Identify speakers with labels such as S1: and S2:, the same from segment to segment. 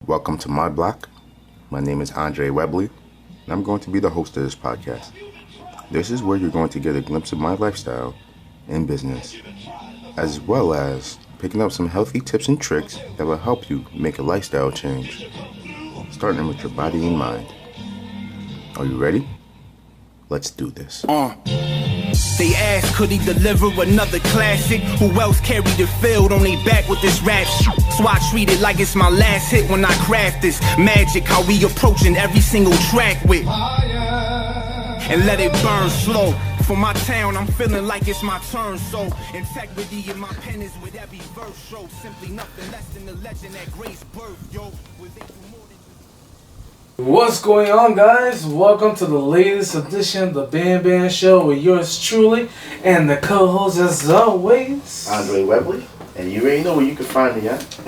S1: Welcome to my block. My name is Andre Webley, and I'm going to be the host of this podcast. This is where you're going to get a glimpse of my lifestyle and business, as well as picking up some healthy tips and tricks that will help you make a lifestyle change, starting with your body and mind. Are you ready? Let's do this.
S2: They asked, could he deliver another classic? Who else carried the field on their back with this rap shit? So I treat it like it's my last hit when I craft this magic. How we approaching every single track with, and let it burn slow. For my town, I'm feeling like it's my turn. So integrity in my pen is with every verse. Show simply nothing less than the legend at Grace birth. Yo, was they do more than...
S3: What's going on, guys? Welcome to the latest edition of the Bam Bam Show with yours truly and the co-host as always,
S1: Andre Webley, and you already know where you can find me at.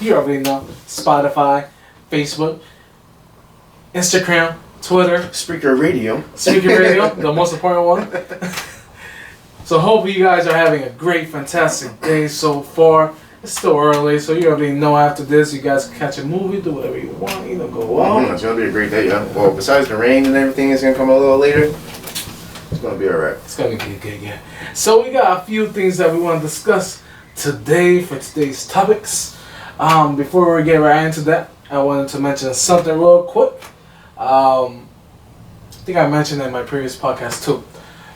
S3: You already know. Spotify, Facebook, Instagram, Twitter,
S1: Spreaker Radio.
S3: Speaker Radio, the most important one. So hope you guys are having a great, fantastic day so far. It's still early, so you already know after this, you guys can catch a movie, do whatever you want, go out.
S1: It's going to be a great day, yeah. Well, besides the rain and everything is going to come a little later, it's going to be alright.
S3: It's going to be good, yeah. So we got a few things that we want to discuss today for today's topics. Before we get right into that, I wanted to mention something real quick. I think I mentioned it in my previous podcast too.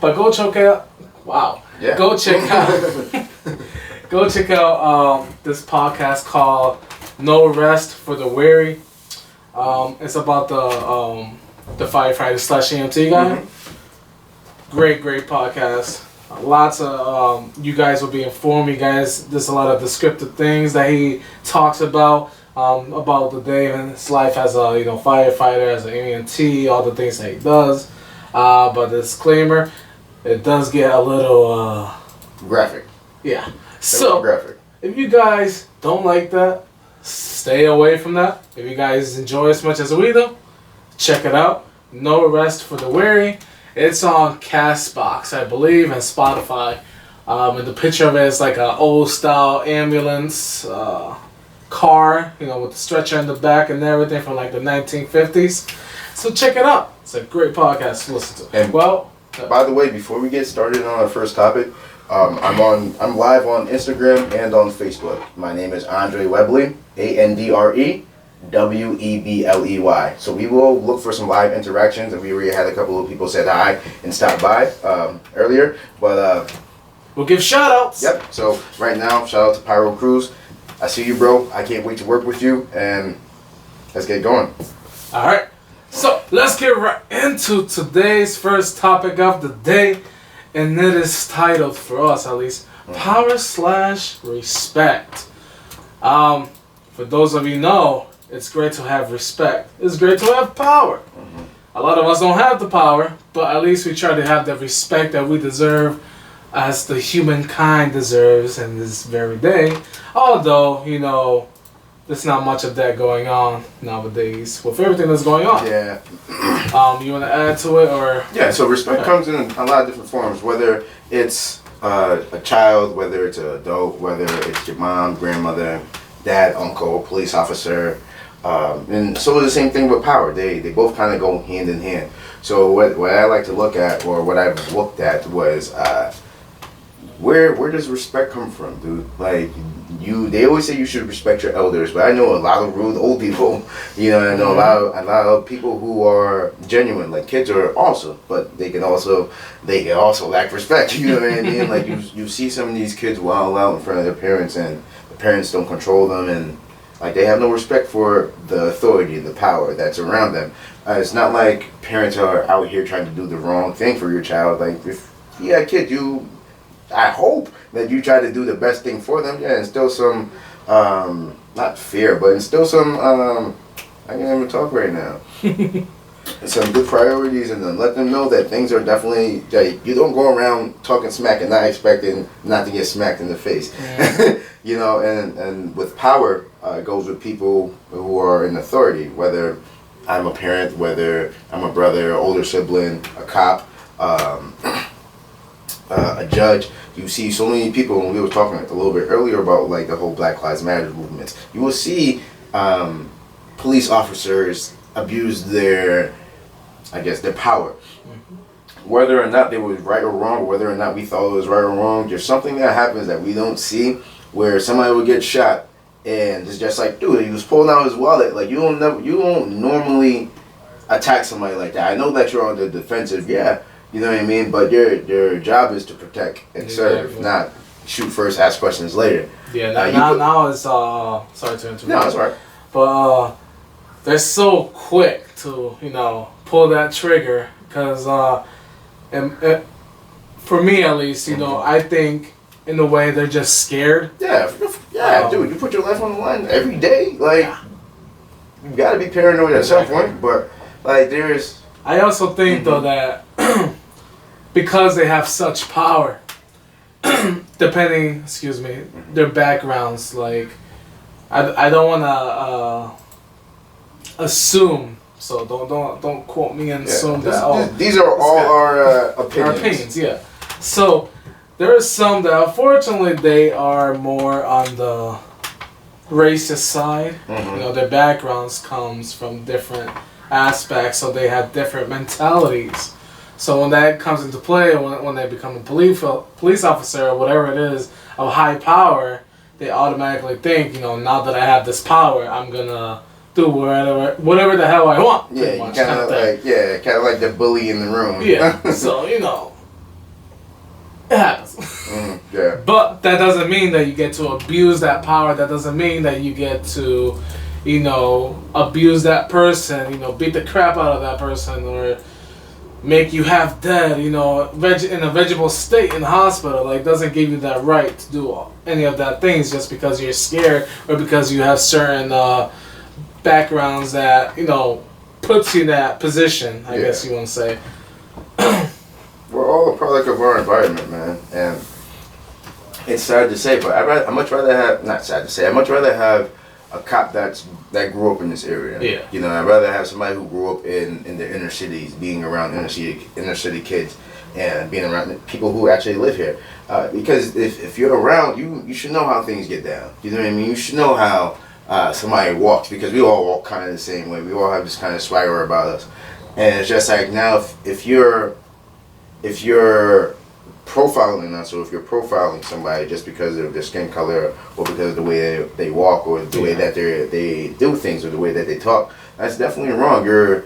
S3: But go check out, go check out... Go check out this podcast called No Rest for the Weary. It's about the firefighter slash EMT guy. Mm-hmm. Great podcast. Lots of you guys will be informed. You guys, there's a lot of descriptive things that he talks about the day in his life as a firefighter, as an EMT, all the things that he does. But disclaimer, it does get a little
S1: graphic.
S3: Yeah. So, if you guys don't like that, stay away from that. If you guys enjoy as much as we do, check it out. No Rest for the Weary. It's on Castbox, I believe, and Spotify. And the picture of it is like an old style ambulance car, with the stretcher in the back and everything from like the 1950s. So check it out. It's a great podcast to listen to.
S1: And by the way, before we get started on our first topic, I'm live on Instagram and on Facebook. My name is Andre Webley, AndreWebley. So we will look for some live interactions, and we already had a couple of people said hi and stopped by earlier. But
S3: we'll give shout outs.
S1: Yep. So right now, shout out to Pyro Cruz. I see you, bro. I can't wait to work with you, and let's get going.
S3: All right. So let's get right into today's first topic of the day. And it is titled, for us at least, Power / Respect. For those of you know, it's great to have respect. It's great to have power. A lot of us don't have the power, but at least we try to have the respect that we deserve as the humankind deserves in this very day. Although, there's not much of that going on nowadays with everything that's going on.
S1: Yeah.
S3: You want to add to it, or?
S1: Yeah. So respect comes in a lot of different forms. Whether it's a child, whether it's an adult, whether it's your mom, grandmother, dad, uncle, police officer, and so the same thing with power. They both kind of go hand in hand. So what I like to look at, or what I've looked at, was where does respect come from, dude? Like, they always say you should respect your elders, but I know a lot of rude old people. I know a lot of people who are genuine. Like, kids are awesome, but they can also lack respect. You know what I mean? Like, you see some of these kids wild out in front of their parents, and the parents don't control them, and like they have no respect for the authority, the power that's around them. It's not like parents are out here trying to do the wrong thing for your child. Like, if you got a kid, I hope that you try to do the best thing for them. Yeah, instill some, not fear, but instill some, I can't even talk right now. Some good priorities, and then let them know that things are definitely, like, you don't go around talking smack and not expecting not to get smacked in the face. Yeah. And with power, it goes with people who are in authority, whether I'm a parent, whether I'm a brother, older sibling, a cop, a judge. You see so many people, when we were talking a little bit earlier about like the whole Black Lives Matter movements, you will see police officers abuse their, I guess, their power. Whether or not they were right or wrong, whether or not we thought it was right or wrong, there's something that happens that we don't see, where somebody will get shot, and it's just like, dude, he was pulling out his wallet. Like, you don't normally attack somebody like that. I know that you're on the defensive, yeah, you know what I mean, but your job is to protect and serve, not shoot first, ask questions later.
S3: Yeah, now it's sorry to interrupt.
S1: No, that's right.
S3: But they're so quick to pull that trigger because and for me at least, I think in a way they're just scared.
S1: Yeah, dude, you put your life on the line every day. Like, you gotta be paranoid at some point. But like,
S3: I also think though that because they have such power, depending, their backgrounds. Like, I don't want to assume. So don't quote me and assume that.
S1: These are all our opinions.
S3: Our opinions, yeah. So there are some that unfortunately they are more on the racist side. Their backgrounds comes from different aspects, so they have different mentalities. So when that comes into play, when they become a police officer or whatever it is of high power, they automatically think, now that I have this power, I'm gonna do whatever the hell I want.
S1: Yeah, kind of like the bully in the room.
S3: Yeah, so it happens.
S1: Yeah.
S3: But that doesn't mean that you get to abuse that power. That doesn't mean that you get to, abuse that person. Beat the crap out of that person or make you half dead. In a vegetable state in the hospital. Like, doesn't give you that right to do any of that things just because you're scared or because you have certain backgrounds that puts you in that position. I guess you want to say.
S1: We're all a product of our environment, man, and it's sad to say, but I much rather have, not sad to say, I much rather have a cop that grew up in this area.
S3: Yeah.
S1: I'd rather have somebody who grew up in the inner cities, being around inner city kids, and being around people who actually live here. Because if you're around, you should know how things get down. You know what I mean? You should know how somebody walks, because we all walk kind of the same way. We all have this kind of swagger about us, and it's just like, now if you're profiling us, or if you're profiling somebody just because of their skin color or because of the way they walk or the way that they do things or the way that they talk, that's definitely wrong. You're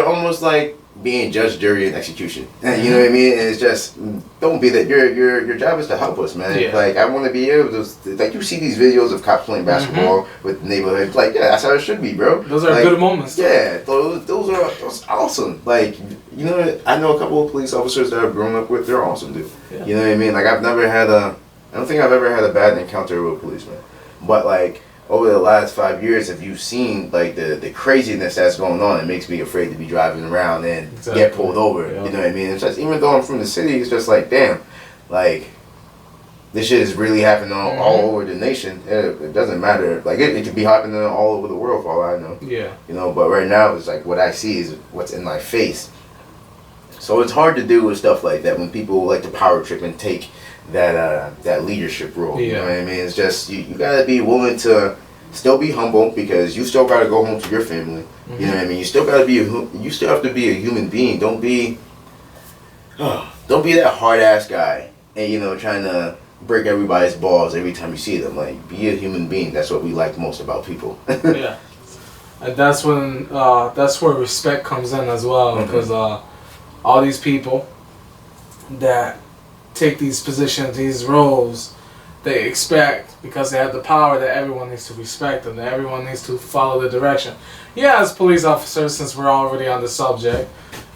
S1: almost like being judge, jury, and execution. And you know what I mean? And it's just, don't be that. Your job is to help us, man.
S3: Yeah.
S1: Like, I want to be able to, like, you see these videos of cops playing basketball with the neighborhood. Like, yeah, that's how it should be, bro.
S3: Those are
S1: like,
S3: good moments.
S1: Yeah, those are awesome. Like, I know a couple of police officers that I've grown up with. They're awesome, dude.
S3: Yeah.
S1: You know what I mean? Like, I don't think I've ever had a bad encounter with a policeman. But, like, over the last 5 years, have you seen like the craziness that's going on? It makes me afraid to be driving around and get pulled over.
S3: Yeah.
S1: You know what I mean? It's just, even though I'm from the city, it's just like, damn, like, this shit is really happening all over the nation. It doesn't matter. Like, it could be happening all over the world for all I know.
S3: Yeah.
S1: But right now, it's like what I see is what's in my face. So it's hard to do with stuff like that when people like to power trip and take that leadership role. You know what I mean? It's just, you gotta be willing to still be humble, because you still gotta go home to your family. You know what I mean? You still have to be a human being. Don't be that hard ass guy and trying to break everybody's balls every time you see them. Like, be a human being. That's what we like most about people.
S3: Yeah, and that's where respect comes in as well, because all these people that take these positions, these roles, they expect, because they have the power, that everyone needs to respect them, that everyone needs to follow the direction. Yeah, as police officers, since we're already on the subject,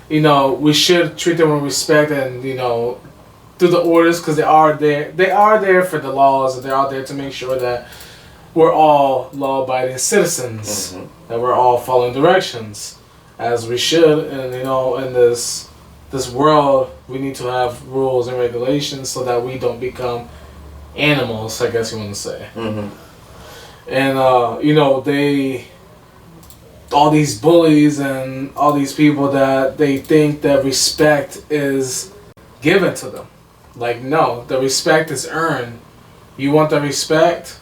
S3: we should treat them with respect and, do the orders, because they are there. They are there for the laws, and they're out there to make sure that we're all law-abiding citizens, that we're all following directions, as we should. And, in this world, we need to have rules and regulations so that we don't become animals, I guess you want to say. And all these bullies and all these people that they think that respect is given to them. Like, no, the respect is earned. You want the respect,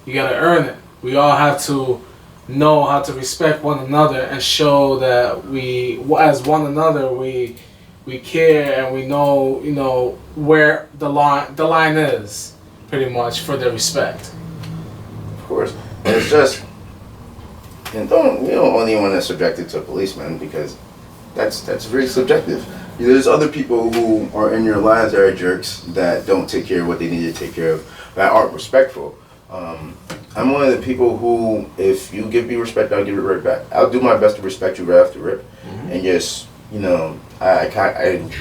S3: you gotta earn it. we all have to know how to respect one another and show that we, as one another, we care and we know, you know, where the line is, pretty much, for the respect.
S1: Of course. And it's just, and you don't only want to subject it to a policeman, because that's very subjective. You know, there's other people who are in your lives that are jerks, that don't take care of what they need to take care of, that aren't respectful. I'm one of the people who, if you give me respect, I'll give it right back. I'll do my best to respect you right off the rip, and just, you know, I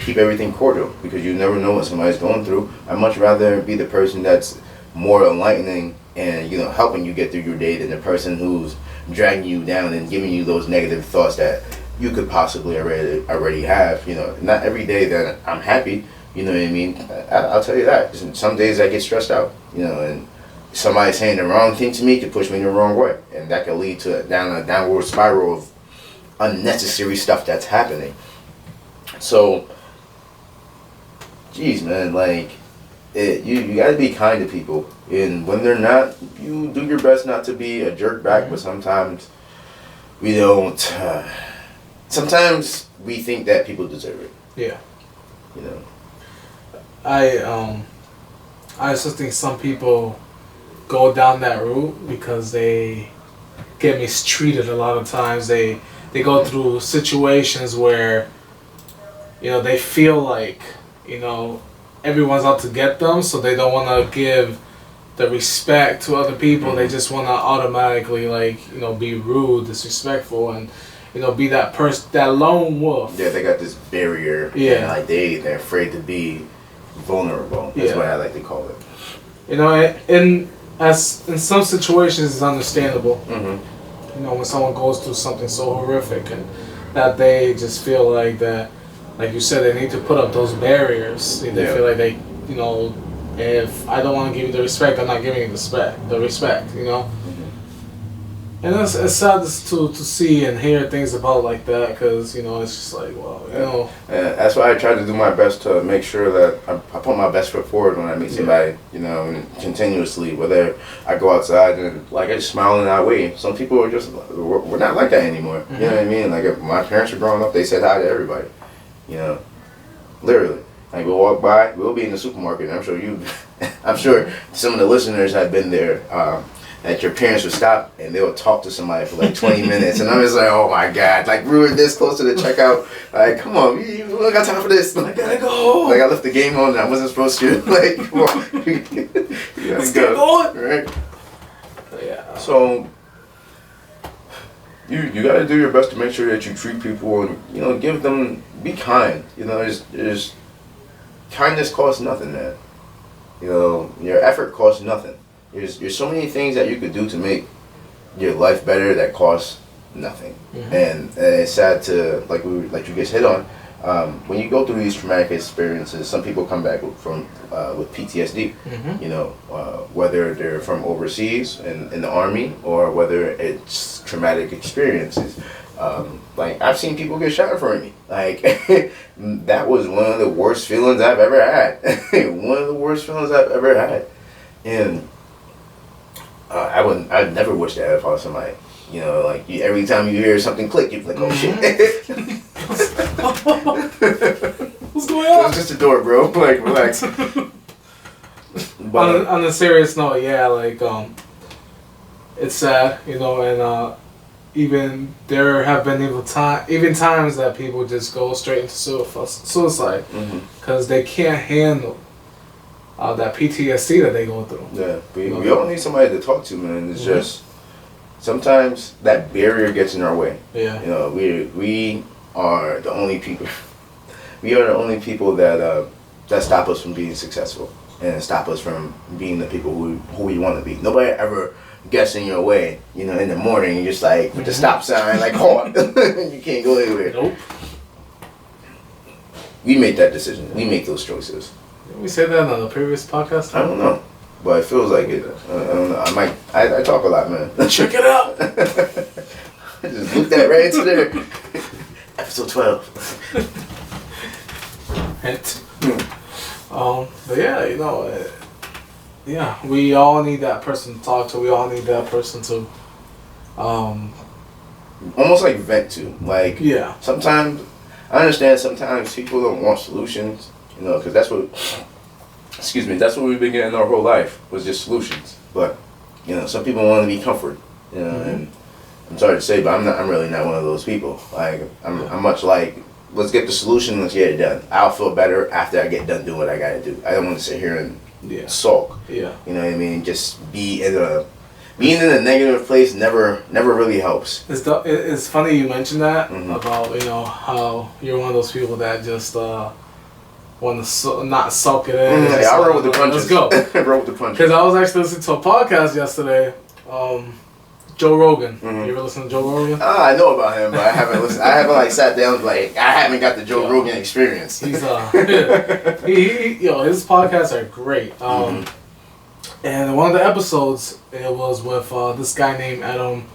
S1: keep everything cordial, because you never know what somebody's going through. I'd much rather be the person that's more enlightening and, you know, helping you get through your day than the person who's dragging you down and giving you those negative thoughts that you could possibly already have. You know, not every day that I'm happy, you know what I mean? I'll tell you that. Some days I get stressed out, you know, and somebody saying the wrong thing to me could push me in the wrong way, and that could lead to a downward spiral of unnecessary stuff that's happening. So, geez, man, like, you gotta be kind to people, and when they're not, you do your best not to be a jerk back. But sometimes we don't. Sometimes we think that people deserve it.
S3: Yeah.
S1: You know.
S3: I also think some people go down that route because they get mistreated a lot of times. They go through situations where, you know, they feel like, you know, everyone's out to get them, so they don't want to give the respect to other people. They just want to automatically, like, you know, be rude, disrespectful, and, you know, be that person, that lone wolf.
S1: Yeah, they got this barrier.
S3: Yeah.
S1: And, like, they're afraid to be vulnerable. That's what I like to call it.
S3: You know, in some situations it's understandable. You know, when someone goes through something so horrific and that they just feel like that, like you said, they need to put up those barriers. They feel like they, you know, if I don't want to give you the respect, I'm not giving you the respect, you know. And it's sad to see and hear things about like that, because, you know, it's just like, well, you know.
S1: And that's why I try to do my best to make sure that I put my best foot forward when I meet somebody, you know, and continuously, whether I go outside and, like, I just smile in that way. Some people are just, we're not like that anymore. You know what I mean? Like, if my parents were growing up, they said hi to everybody, you know, literally. Like, we'll walk by, we'll be in the supermarket, and I'm sure some of the listeners have been there, that your parents would stop and they would talk to somebody for like 20 minutes, and I'm just like, oh my God, like, we were this close to the checkout, like, come on, we don't got time for this, I gotta go, like, I left the game on and I wasn't supposed to, like, come on, let's get going, right?
S3: Yeah.
S1: So, you gotta do your best to make sure that you treat people and, you know, give them, be kind, you know, there's kindness costs nothing, man, you know, your effort costs nothing. There's so many things that you could do to make your life better that cost nothing, and it's sad to, like you just hit on, when you go through these traumatic experiences, some people come back with PTSD, you know, whether they're from overseas in the army or whether it's traumatic experiences. Like, I've seen people get shot in front of me. Like, that was one of the worst feelings I've ever had. One of the worst feelings I've ever had, and I'd never wish that upon somebody. You know, like, every time you hear something click, you're like, oh shit.
S3: What's going on?
S1: It's just a door, bro. Like, relax. But,
S3: on a serious note, yeah, like, it's sad, you know, and even there have been even times that people just go straight into suicide because they can't handle that PTSD that they go through.
S1: Yeah, we all need somebody to talk to, man. It's just sometimes that barrier gets in our way.
S3: Yeah.
S1: You know, we are the only people. We are the only people that stop us from being successful and stop us from being the people who we want to be. Nobody ever gets in your way. You know, in the morning, you're just like with the stop sign, like, hold on, you can't go anywhere.
S3: Nope.
S1: We make that decision. We make those choices.
S3: Didn't we say that on the previous podcast?
S1: I don't know, but it feels like it. I don't know. I talk a lot, man.
S3: Check it out.
S1: I just looked that right into there. Episode 12.
S3: Hint. But yeah, you know, Yeah, we all need that person to talk to. We all need that person to,
S1: Almost like vent to. Like,
S3: yeah,
S1: sometimes, I understand sometimes people don't want solutions, you know, because that's what, excuse me, that's what we've been getting our whole life, was just solutions. But, you know, some people want to be comforted, you know, and I'm sorry to say, but I'm really not one of those people. Like, I'm much like, let's get the solution, let's get it done. I'll feel better after I get done doing what I gotta do. I don't want to sit here and
S3: yeah,
S1: sulk.
S3: yeah.
S1: You know what I mean? Just being in a negative place never really helps.
S3: It's funny you mentioned that
S1: Mhm.
S3: about, you know, how you're one of those people that just want to not sulk it in.
S1: Yeah,
S3: Just
S1: I
S3: like,
S1: roll with the punches.
S3: Let's go.
S1: Roll with the punches.
S3: Because I was actually listening to a podcast yesterday. Joe Rogan.
S1: Mhm.
S3: You ever listen to Joe Rogan?
S1: I know about him, but I haven't listened. I haven't like sat down like I haven't got the Joe
S3: Yeah.
S1: Rogan experience.
S3: He's his podcasts are great. And one of the episodes it was with this guy named Adam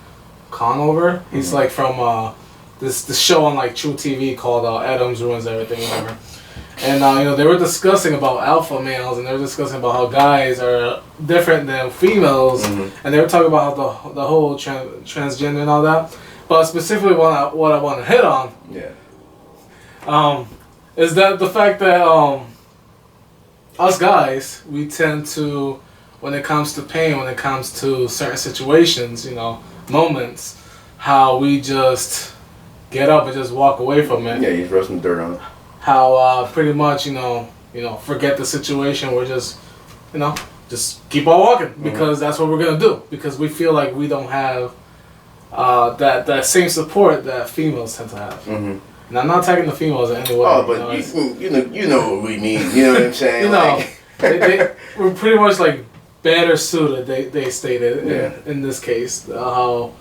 S3: Conover. He's like from this show on like True TV called Adams Ruins Everything, whatever. And you know, they were discussing about alpha males, and they were discussing about how guys are different than females, and they were talking about how the whole transgender and all that. But specifically, what I want to hit on, is that the fact that us guys, we tend to, when it comes to pain, when it comes to certain situations, you know, moments, how we just get up and just walk away from it.
S1: Yeah, you throw some dirt on it.
S3: How pretty much, you know, forget the situation. We're just, you know, just keep on walking because that's what we're gonna do. Because we feel like we don't have that same support that females tend to have.
S1: Mm-hmm.
S3: And I'm not attacking the females in any way.
S1: Oh, but you know what we mean. You know what I'm saying?
S3: You know,
S1: like,
S3: we're pretty much like better suited. They stated in this case how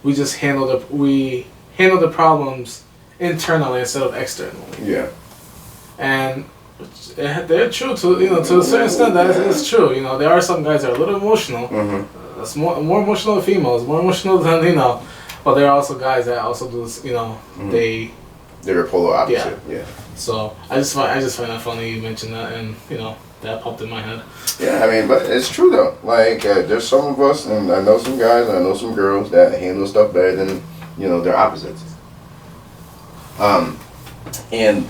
S3: we just handle the problems internally instead of externally.
S1: Yeah.
S3: And they're true to to a certain extent. That is true. You know, there are some guys that are a little emotional.
S1: Mm-hmm.
S3: That's more emotional than females. More emotional than But there are also guys that also do this. You know,
S1: They're a polar opposite. Yeah.
S3: So I just find that funny you mentioned that, and that popped in my head.
S1: Yeah, I mean, but it's true though. Like, there's some of us, and I know some guys, and I know some girls that handle stuff better than their opposites. And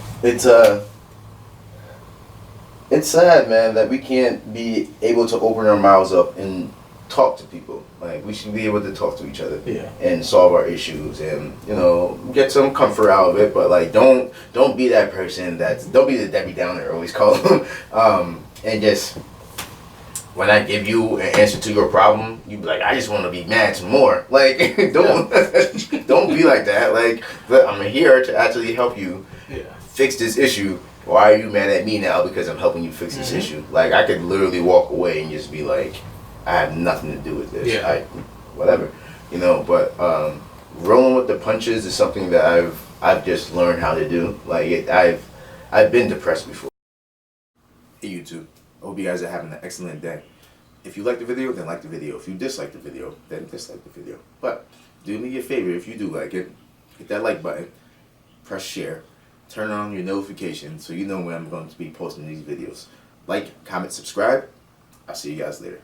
S1: it's sad, man, that we can't be able to open our mouths up and talk to people. Like, we should be able to talk to each other and solve our issues and get some comfort out of it. But like, don't be that person don't be the Debbie Downer, always call them, and just when I give you an answer to your problem, you be like, I just want to be mad some more. Like, don't be like that. Like, I'm here to actually help you fix this issue. Why are you mad at me now because I'm helping you fix this issue? Like, I could literally walk away and just be like, I have nothing to do with this.
S3: Yeah.
S1: Whatever. But rolling with the punches is something that I've just learned how to do. Like, I've been depressed before. Hey YouTube, I hope you guys are having an excellent day. If you like the video, then like the video. If you dislike the video, then dislike the video. But do me a favor, if you do like it, hit that like button, press share, turn on your notifications so you know when I'm going to be posting these videos. Like, comment, subscribe. I'll see you guys later.